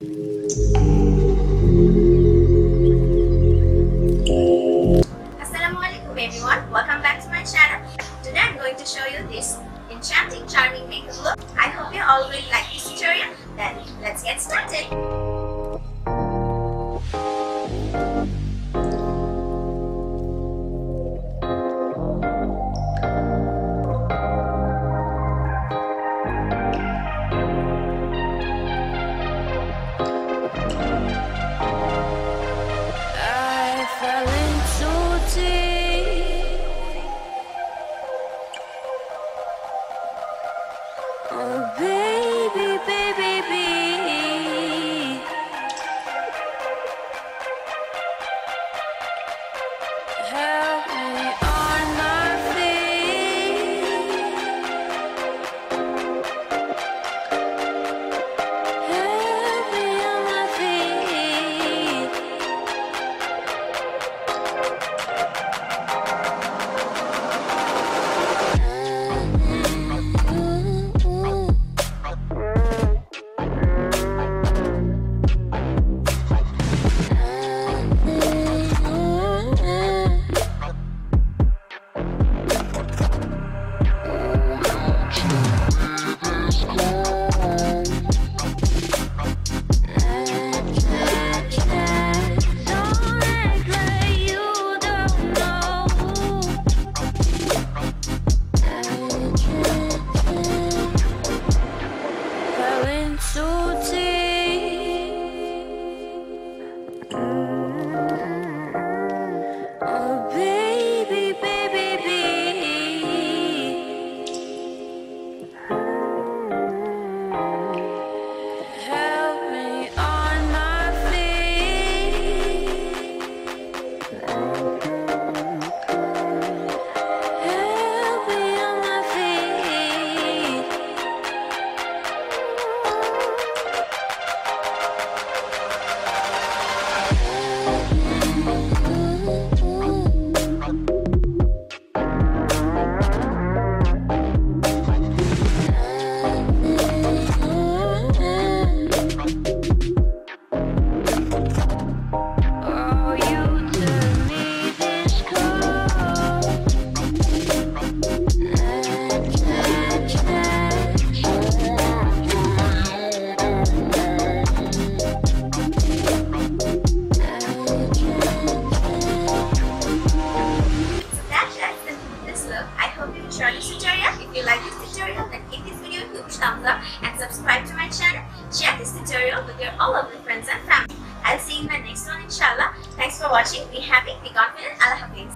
Assalamualaikum everyone, welcome back to my channel. Today I'm going to show you this enchanting, charming makeup look. I hope you all really like this tutorial. Then let's get started. Oh baby, baby, baby, help me on my feet. Help me on my feet. Oh baby, baby, baby, help me on my feet. Help me on my feet. Oh, you took me this cold. So that's this look. I hope you enjoyed this tutorial. If you like this tutorial, then give this video a huge thumbs up and subscribe to my channel. Share this tutorial with your all of the friends and family. I'll see you in my next one, inshallah. Thanks for watching. Be happy, be confident. Allah Hafiz.